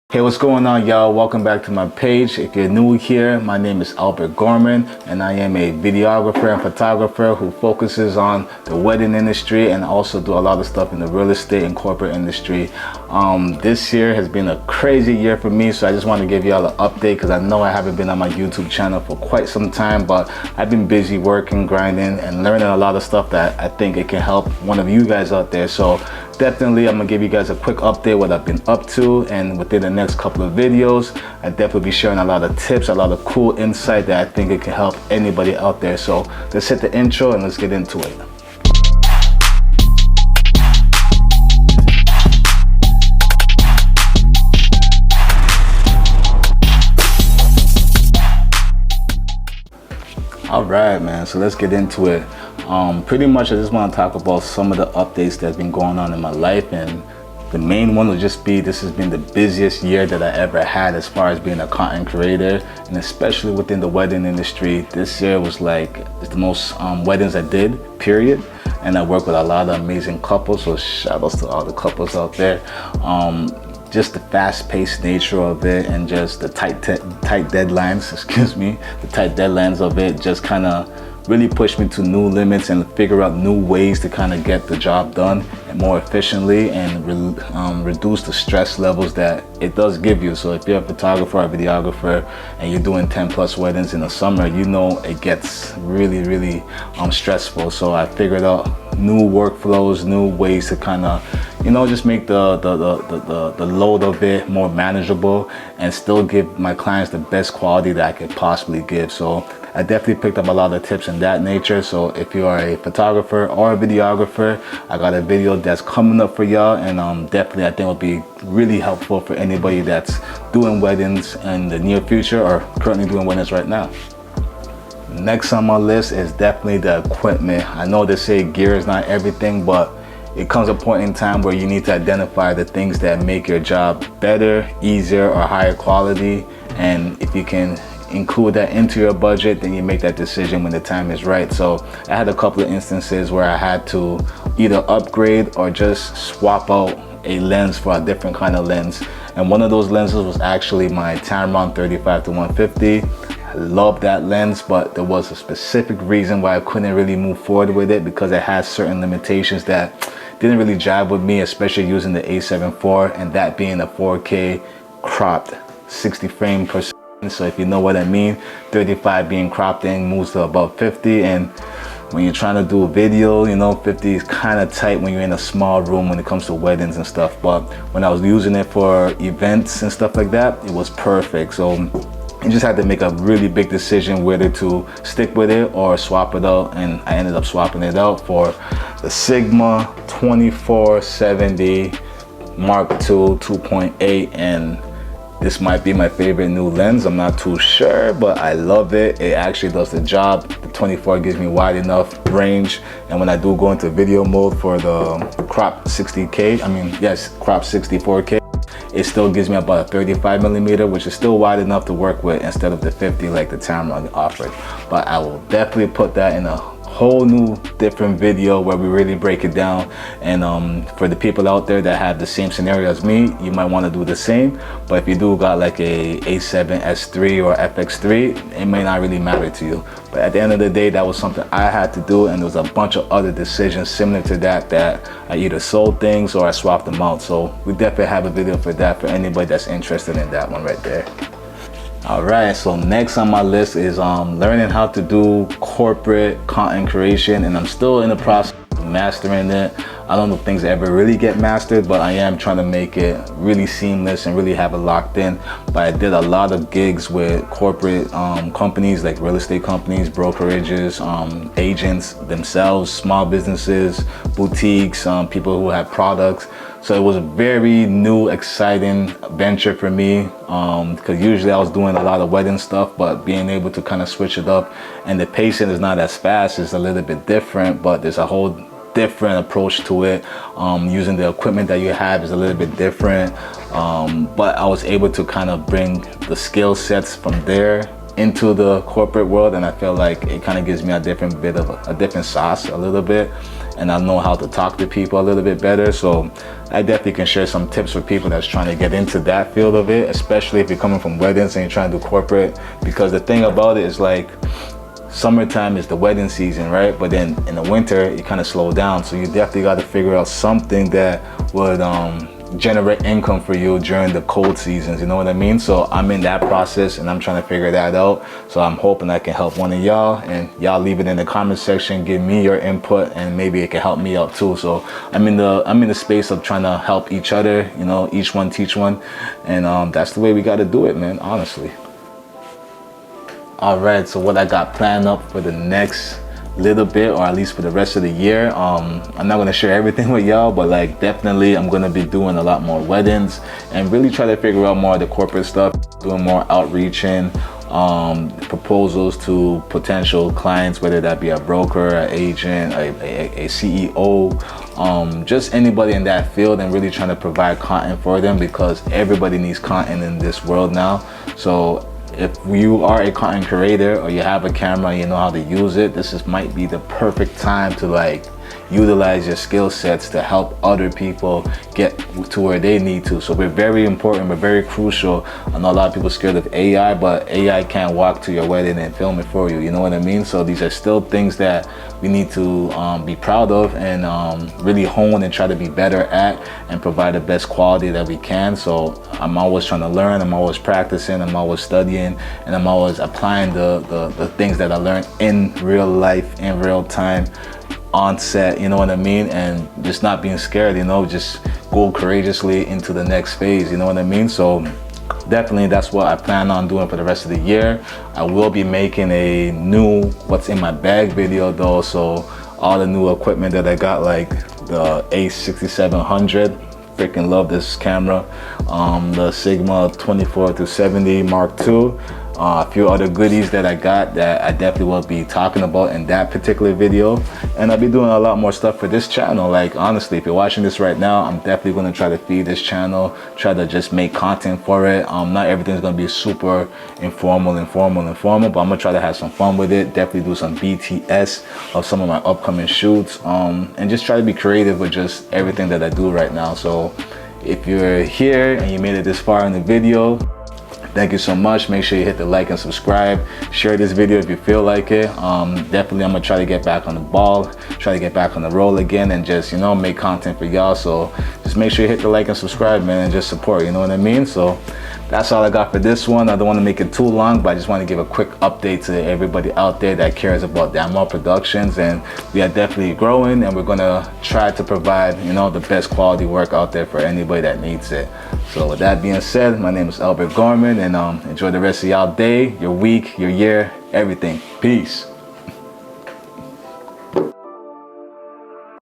Hey, what's going on, y'all? Welcome back to my page. If you're new here, my name is Albert Gorman and I am a videographer and photographer who focuses on the wedding industry and also do a lot of stuff in the real estate and corporate industry. This year has been a crazy year for me, so I just want to give y'all an update because I know I haven't been on my YouTube channel for quite some time, but I've been busy working, grinding, and learning a lot of stuff that I think it can help one of you guys out there. So definitely, I'm gonna give you guys a quick update what I've been up to, and within the next couple of videos, I definitely be sharing a lot of tips, a lot of cool insight that I think it can help anybody out there. So let's hit the intro and let's get into it. All right, man, so let's get into it. Pretty much I just want to talk about some of the updates that's been going on in my life, and the main one will just be this has been the busiest year that I ever had as far as being a content creator, and especially within the wedding industry. This year was like the most weddings I did, period. And I work with a lot of amazing couples, so shout outs to all the couples out there. Just the fast-paced nature of it and just the tight deadlines, the tight deadlines of it just kind of really pushed me to new limits and figure out new ways to kind of get the job done and more efficiently and reduce the stress levels that it does give you. So if you're a photographer or a videographer and you're doing 10+ weddings in the summer, you know it gets really stressful. So I figured out new workflows, new ways to kind of, you know, just make the load of it more manageable and still give my clients the best quality that I could possibly give. So I definitely picked up a lot of tips in that nature. So if you are a photographer or a videographer, I got a video that's coming up for y'all, and definitely I think will be really helpful for anybody that's doing weddings in the near future or currently doing weddings right now. Next on my list is definitely the equipment. I know they say gear is not everything, but it comes a point in time where you need to identify the things that make your job better, easier, or higher quality. And if you can include that into your budget, then you make that decision when the time is right. So I had a couple of instances where I had to either upgrade or just swap out a lens for a different kind of lens. And one of those lenses was actually my Tamron 35-150. I love that lens, but there was a specific reason why I couldn't really move forward with it, because it has certain limitations that didn't really jive with me, especially using the A7 IV, and that being a 4K cropped 60 frame per second. So if you know what I mean, 35 being cropped in moves to about 50, and when you're trying to do a video, you know, 50 is kind of tight when you're in a small room when it comes to weddings and stuff. But when I was using it for events and stuff like that, it was perfect. So you just had to make a really big decision whether to stick with it or swap it out, and I ended up swapping it out for the Sigma 2470 Mark II 2.8, and this might be my favorite new lens. I'm not too sure, but I love it. It actually does the job. The 24 gives me wide enough range, and when I do go into video mode for the crop 60K, crop 64K, it still gives me about a 35mm, which is still wide enough to work with instead of the 50 like the Tamron offered. But I will definitely put that in a whole new different video where we really break it down. And for the people out there that have the same scenario as me, you might want to do the same. But if you do got like a A7S3 or FX3, it may not really matter to you. But at the end of the day, that was something I had to do, and there was a bunch of other decisions similar to that I either sold things or I swapped them out. So we definitely have a video for that for anybody that's interested in that one right there. All right, so next on my list is learning how to do corporate content creation, and I'm still in the process of mastering it. I don't know if things ever really get mastered, but I am trying to make it really seamless and really have it locked in. But I did a lot of gigs with corporate companies like real estate companies, brokerages, agents themselves, small businesses, boutiques, people who have products. So it was a very new, exciting venture for me, because usually I was doing a lot of wedding stuff, but being able to kind of switch it up, and the pacing is not as fast, it's a little bit different, but there's a whole different approach to it. Using the equipment that you have is a little bit different, but I was able to kind of bring the skill sets from there into the corporate world, and I feel like it kind of gives me a different bit of a different sauce a little bit. and I know how to talk to people a little bit better. So I definitely can share some tips for people that's trying to get into that field of it, especially if you're coming from weddings and you're trying to do corporate. Because the thing about it is, like, summertime is the wedding season, right? But then in the winter, you kind of slow down. So you definitely got to figure out something that would generate income for you during the cold seasons, you know what I mean? So I'm in that process and I'm trying to figure that out. So I'm hoping I can help one of y'all, and y'all leave it in the comment section, give me your input, and maybe it can help me out too. So I'm in the space of trying to help each other, you know, each one teach one, and that's the way we got to do it, man, honestly. All right, so what I got planned up for the next little bit, or at least for the rest of the year, I'm not going to share everything with y'all, but like definitely I'm going to be doing a lot more weddings and really try to figure out more of the corporate stuff, doing more outreaching, proposals to potential clients, whether that be a broker, an agent, a CEO, just anybody in that field, and really trying to provide content for them, because everybody needs content in this world now. So if you are a content creator or you have a camera and you know how to use it, might be the perfect time to like utilize your skill sets to help other people get to where they need to. So we're very important, we're very crucial. I know a lot of people are scared of AI, but AI can't walk to your wedding and film it for you, you know what I mean? So these are still things that we need to be proud of and really hone and try to be better at and provide the best quality that we can. So I'm always trying to learn, I'm always practicing, I'm always studying, and I'm always applying the things that I learned in real life, in real time, on set, you know what I mean? And just not being scared, you know, just go courageously into the next phase, you know what I mean? So definitely that's what I plan on doing for the rest of the year. I will be making a new what's in my bag video though, so all the new equipment that I got, like the A6700, freaking love this camera, the Sigma 24-70 Mark II, a few other goodies that I got that I definitely will be talking about in that particular video. And I'll be doing a lot more stuff for this channel. Like honestly, if you're watching this right now, I'm definitely going to try to feed this channel, try to just make content for it. Not everything's going to be super informal, but I'm going to try to have some fun with it, definitely do some BTS of some of my upcoming shoots, and just try to be creative with just everything that I do right now. So if you're here and you made it this far in the video, thank you so much. Make sure you hit the like and subscribe. Share this video if you feel like it. Definitely I'm gonna try to get back on the ball, try to get back on the roll again, and just, you know, make content for y'all. So just make sure you hit the like and subscribe, man, and just support, you know what I mean? So that's all I got for this one. I don't want to make it too long, but I just want to give a quick update to everybody out there that cares about Damwell Productions. And we are definitely growing, and we're gonna try to provide, you know, the best quality work out there for anybody that needs it. So with that being said, my name is Albert Gorman, and enjoy the rest of y'all day, your week, your year, everything. Peace.